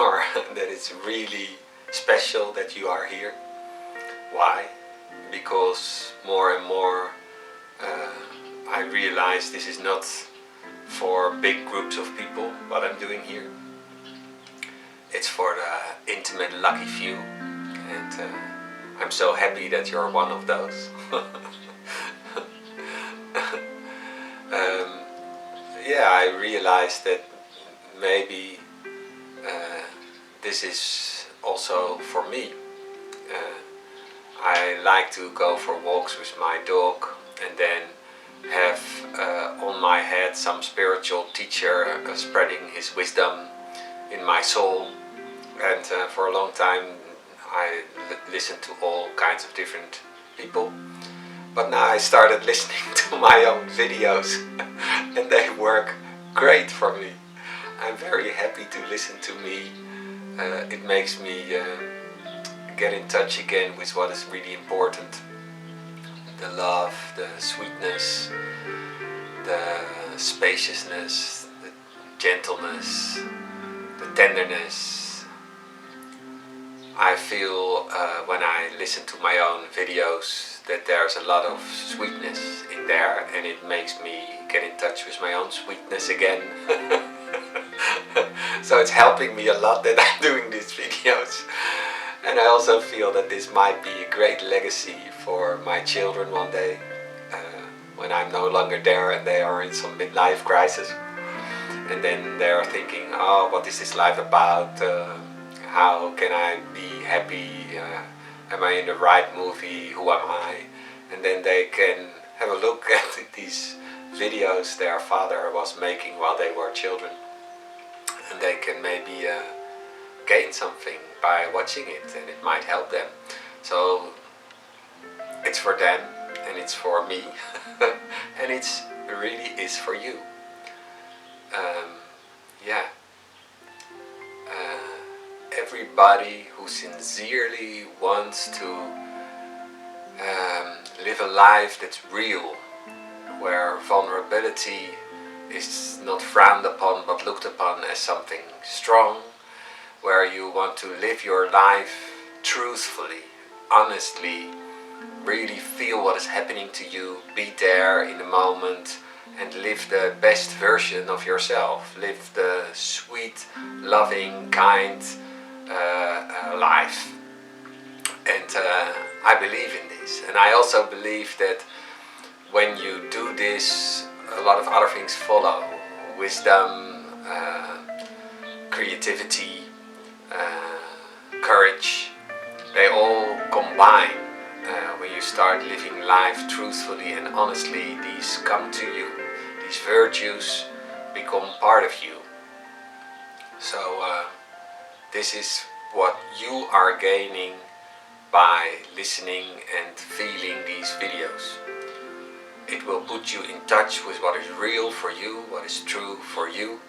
or that it's really special that you are here. Why? Because more and more I realize this is not for big groups of people what I'm doing here. It's for the intimate lucky few, and I'm so happy that you're one of those. Yeah, I realized that maybe this is also for me. I like to go for walks with my dog and then have on my head some spiritual teacher spreading his wisdom in my soul. And for a long time I listened to all kinds of different people. But now I started listening to my own videos and they work great for me. I'm very happy to listen to me. It makes me get in touch again with what is really important. The love, the sweetness, the spaciousness, the gentleness, the tenderness. I feel when I listen to my own videos that there's a lot of sweetness in there, and it makes me get in touch with my own sweetness again. So it's helping me a lot that I'm doing these videos. And I also feel that this might be a great legacy for my children one day, when I'm no longer there and they are in some midlife crisis. And then they are thinking, oh, what is this life about? How can I be happy? Am I in the right movie? Who am I? And then they can have a look at these videos their father was making while they were children. And they can maybe gain something by watching it, and it might help them. So it's for them and it's for me and it's really is for you. Yeah. Everybody who sincerely wants to live a life that's real, where vulnerability is not frowned upon but looked upon as something strong, where you want to live your life truthfully, honestly, really feel what is happening to you, be there in the moment and live the best version of yourself, live the sweet, loving, kind life. And I believe in this, and I also believe that when you do this, a lot of other things follow. Wisdom, creativity, courage, they all combine. When you start living life truthfully and honestly, these come to you. These virtues become part of you. So this is what you are gaining by listening and feeling these videos. It will put you in touch with what is real for you, what is true for you.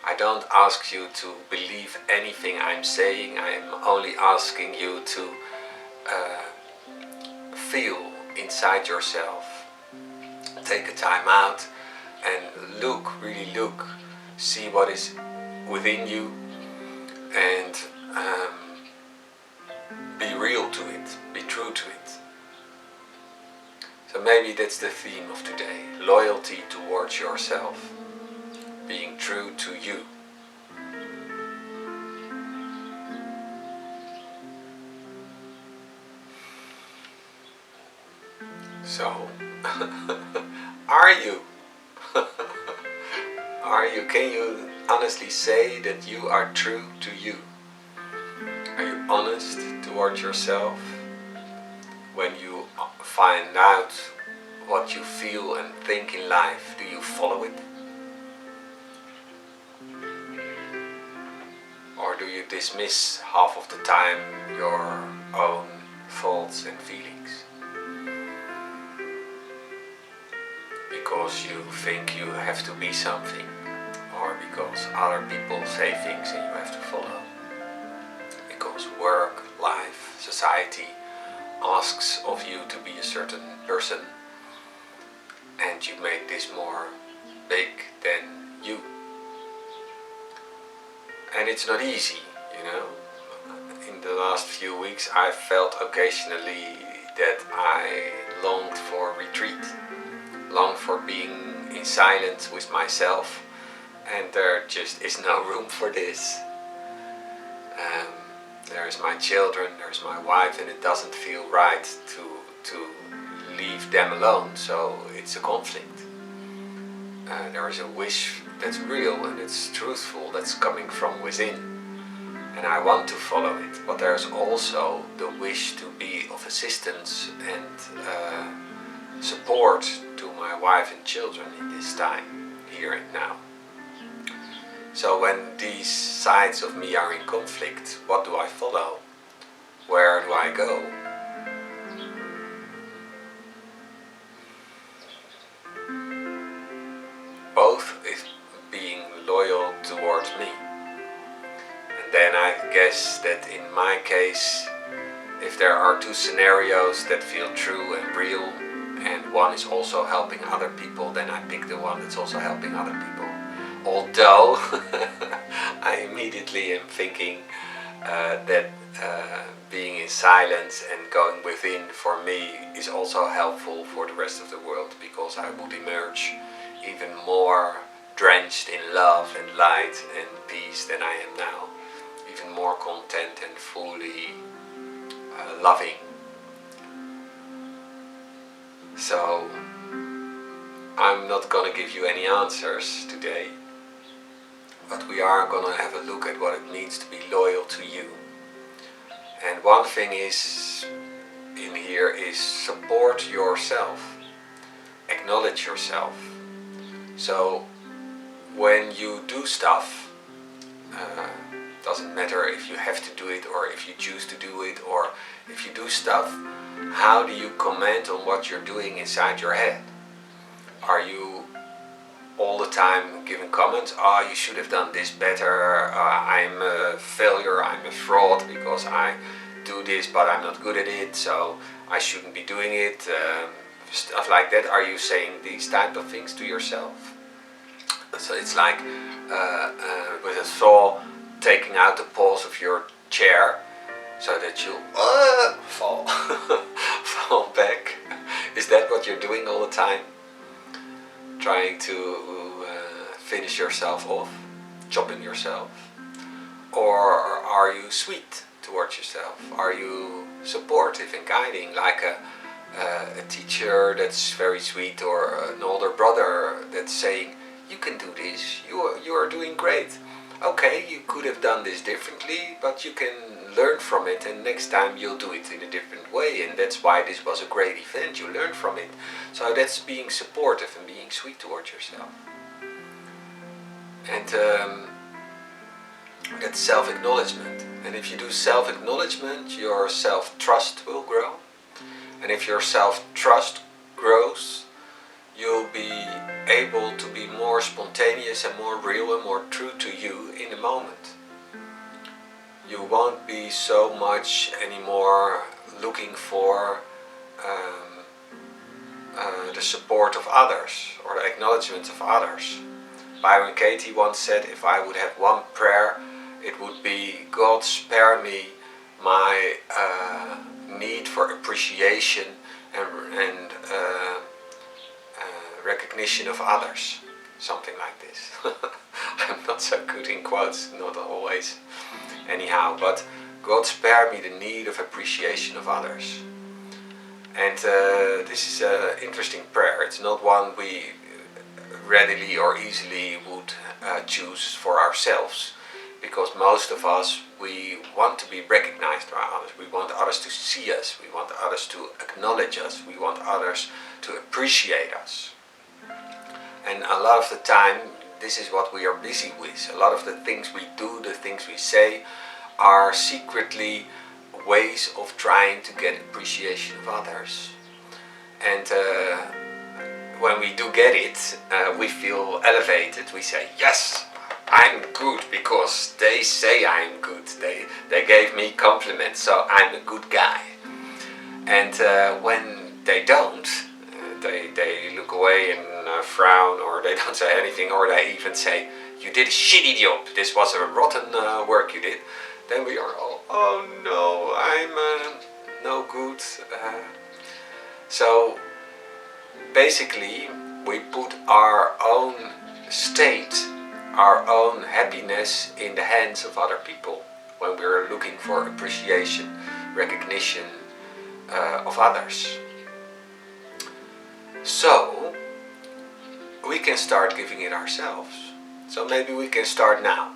I don't ask you to believe anything I'm saying. I'm only asking you to feel inside yourself. Take a time out and look, really look, see what is within you, and be real to it, be true to it. So maybe that's the theme of today, loyalty towards yourself, being true to you. So, are you? Are you? Can you honestly say that you are true to you? Are you honest towards yourself? When you find out what you feel and think in life, do you follow it? Or do you dismiss half of the time your own thoughts and feelings? Because you think you have to be something, or because other people say things and you have to follow. Because work, life, society asks of you to be a certain person, and you make this more big than you. And it's not easy, You know, in the last few weeks I felt occasionally that I longed for retreat, longed for being in silence with myself, and there just is no room for this. There's my children, there's my wife, and it doesn't feel right to leave them alone, so it's a conflict. There is a wish that's real and it's truthful, that's coming from within, and I want to follow it, but there's also the wish to be of assistance and support to my wife and children in this time, here and now. So when these sides of me are in conflict, what do I follow? Where do I go? Both is being loyal towards me. And then I guess that in my case, if there are two scenarios that feel true and real, and one is also helping other people, then I pick the one that's also helping other people. Although I immediately am thinking that being in silence and going within for me is also helpful for the rest of the world, because I would emerge even more drenched in love and light and peace than I am now, even more content and fully loving. So I'm not going to give you any answers today, but we are going to have a look at what it means to be loyal to you. And one thing is in here is support yourself, acknowledge yourself. So when you do stuff, doesn't matter if you have to do it or if you choose to do it, or if you do stuff, how do you comment on what you're doing inside your head? Are you all the time giving comments? Oh, you should have done this better, I'm a failure, I'm a fraud because I do this but I'm not good at it, so I shouldn't be doing it, stuff like that. Are you saying these type of things to yourself? So it's like with a saw taking out the poles of your chair so that you fall fall back. Is that what you're doing all the time? Trying to finish yourself off, chopping yourself? Or are you sweet towards yourself? Are you supportive and guiding, like a teacher that's very sweet, or an older brother that's saying, you can do this, you are doing great. Okay, you could have done this differently, but you can learn from it, and next time you'll do it in a different way, and that's why this was a great event, you learn from it. So that's being supportive and being sweet towards yourself. And that's self-acknowledgement. And if you do self-acknowledgement, your self-trust will grow. And if your self-trust grows, you'll be able to be more spontaneous and more real and more true to you in the moment. You won't be so much anymore looking for the support of others or the acknowledgement of others. Byron Katie once said, if I would have one prayer, it would be, God, spare me my need for appreciation and recognition of others. Something like this. I'm not so good in quotes, not always. Anyhow, but God, spare me the need of appreciation of others. And this is an interesting prayer. It's not one we readily or easily would choose for ourselves, because most of us, we want to be recognized by others. We want others to see us. We want others to acknowledge us. We want others to appreciate us. And a lot of the time, this is what we are busy with. A lot of the things we do, the things we say, are secretly ways of trying to get appreciation of others. And when we do get it, we feel elevated. We say, yes, I'm good because they say I'm good. They gave me compliments, so I'm a good guy. And when they don't, they look away and frown, or they don't say anything, or they even say, you did a shitty job, this was a rotten work you did. then we are all, oh no, I'm no good. So basically we put our own state, our own happiness in the hands of other people when we're looking for appreciation, recognition of others. So we can start giving it ourselves. So maybe we can start now.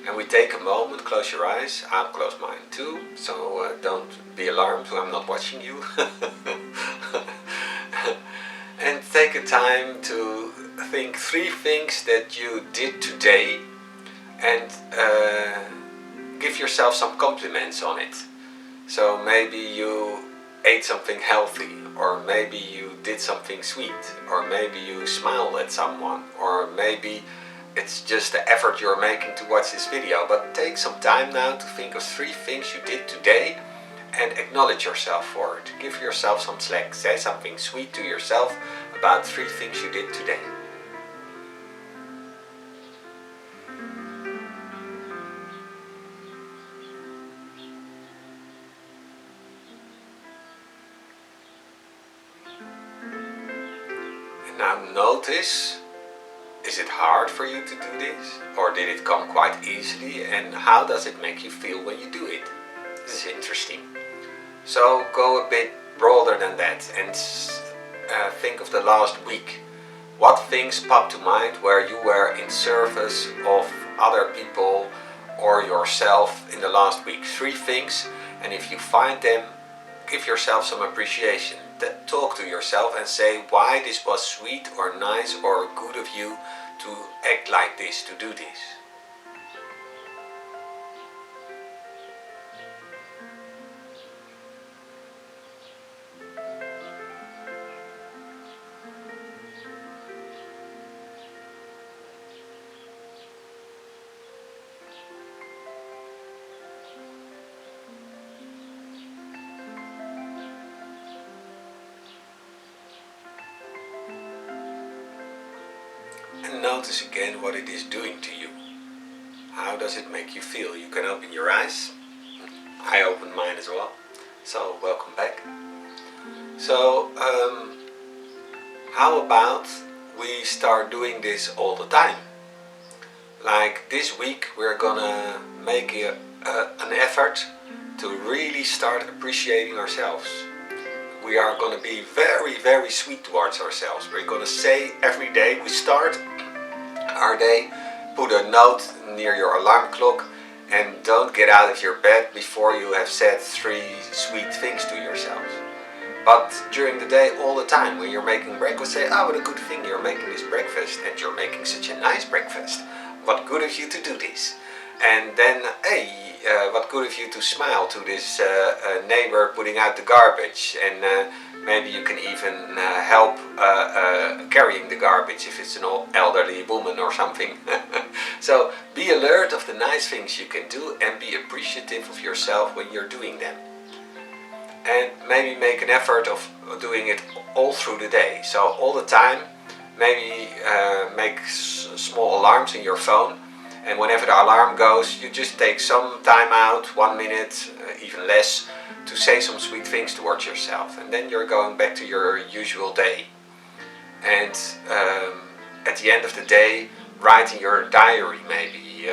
And we take a moment, close your eyes, I'll close mine too, so don't be alarmed, I'm not watching you. And take a time to think 3 things that you did today and give yourself some compliments on it. So maybe you ate something healthy, or maybe you did something sweet, or maybe you smiled at someone, or maybe it's just the effort you're making to watch this video. But take some time now to think of 3 things you did today and acknowledge yourself for it. Give yourself some slack. Say something sweet to yourself about 3 things you did today. And now notice, is it hard for you to do this? Or did it come quite easily? And how does it make you feel when you do it? This is interesting. So go a bit broader than that and think of the last week. What things popped to mind where you were in service of other people or yourself in the last week? 3 things, and if you find them, give yourself some appreciation. Talk to yourself and say why this was sweet or nice or good of you to act like this, to do this. And notice again what it is doing to you. How does it make you feel? You can open your eyes. I opened mine as well. So welcome back. So how about we start doing this all the time? Like this week we're gonna make an effort to really start appreciating ourselves. We are going to be very, very sweet towards ourselves. We're going to say every day we start our day, put a note near your alarm clock, and don't get out of your bed before you have said 3 sweet things to yourselves. But during the day, all the time, when you're making breakfast, say, oh, what a good thing you're making this breakfast, and you're making such a nice breakfast. What good of you to do this. And then, hey, what good of you to smile to this neighbor putting out the garbage, and maybe you can even help carrying the garbage if it's an elderly woman or something. So be alert of the nice things you can do and be appreciative of yourself when you're doing them. And maybe make an effort of doing it all through the day. So all the time, maybe make small alarms in your phone. And whenever the alarm goes, you just take some time out, 1 minute, even less, to say some sweet things towards yourself. And then you're going back to your usual day. And at the end of the day, write in your diary maybe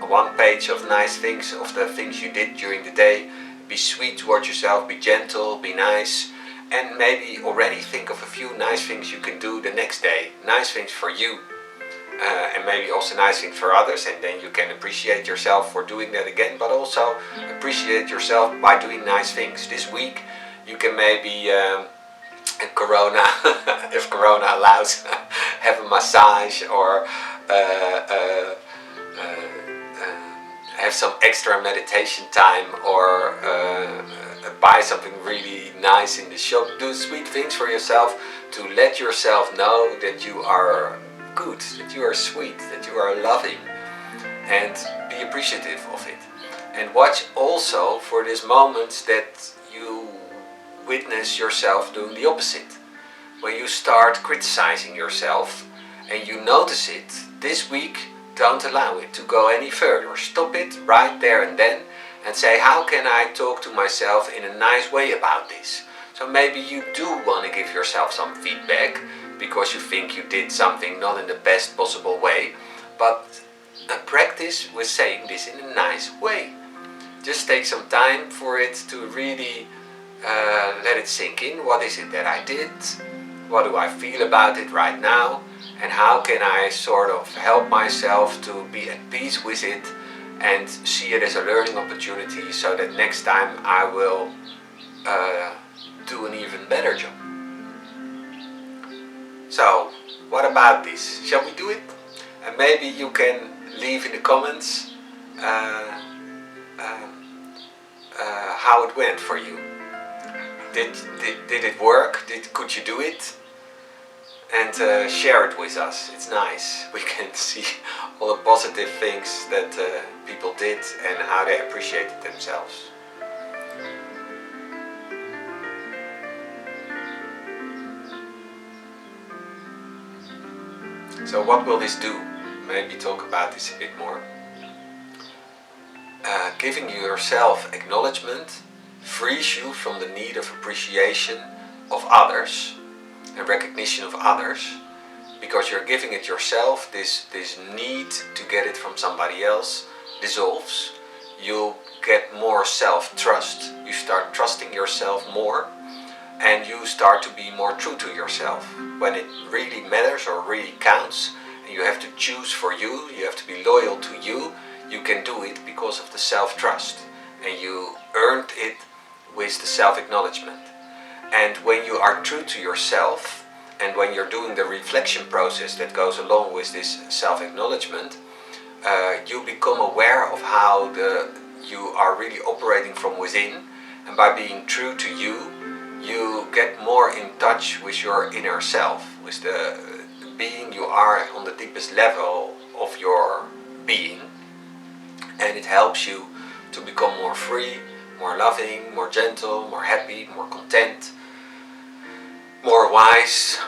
1 page of nice things, of the things you did during the day. Be sweet towards yourself, be gentle, be nice. And maybe already think of a few nice things you can do the next day. Nice things for you. And maybe also nice things for others, and then you can appreciate yourself for doing that again, but also appreciate yourself by doing nice things. This week you can maybe, Corona, if Corona allows, have a massage, or have some extra meditation time, or buy something really nice in the shop. Do sweet things for yourself to let yourself know that you are good, that you are sweet, that you are loving, and be appreciative of it. And watch also for these moments that you witness yourself doing the opposite. When you start criticizing yourself and you notice it. This week don't allow it to go any further. Stop it right there and then and say, how can I talk to myself in a nice way about this? So maybe you do want to give yourself some feedback because you think you did something not in the best possible way, but practice with saying this in a nice way. Just take some time for it to really let it sink in. What is it that I did? What do I feel about it right now? And how can I sort of help myself to be at peace with it and see it as a learning opportunity so that next time I will do an even better job. So, what about this? Shall we do it? And maybe you can leave in the comments how it went for you. Did it work? Could you do it? And share it with us. It's nice. We can see all the positive things that people did and how they appreciated themselves. So what will this do? Maybe talk about this a bit more. Giving yourself acknowledgement frees you from the need of appreciation of others and recognition of others, because you're giving it yourself. This need to get it from somebody else dissolves. You get more self-trust. You start trusting yourself more, and you start to be more true to yourself. When it really matters or really counts, and you have to choose for you, you have to be loyal to you, you can do it because of the self-trust, and you earned it with the self-acknowledgement. And when you are true to yourself, and when you're doing the reflection process that goes along with this self-acknowledgement, you become aware of how you are really operating from within, and by being true to you, you get more in touch with your inner self, with the being you are on the deepest level of your being, and it helps you to become more free, more loving, more gentle, more happy, more content, more wise.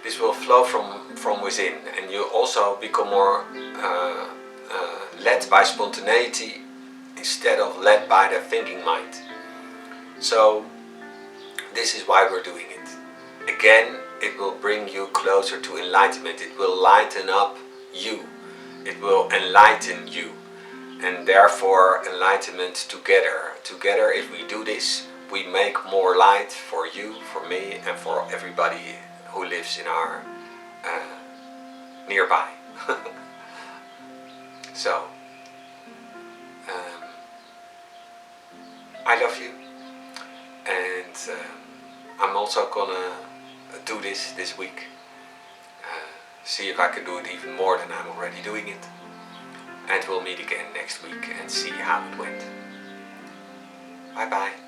This will flow from within, and you also become more led by spontaneity instead of led by the thinking mind. So this is why we're doing it. Again, it will bring you closer to enlightenment. It will lighten up you. It will enlighten you. And therefore enlightenment together. Together, if we do this, we make more light for you, for me, and for everybody who lives in our nearby. So, I love you, and I'm also gonna do this week. See if I can do it even more than I'm already doing it. And we'll meet again next week and see how it went. Bye bye.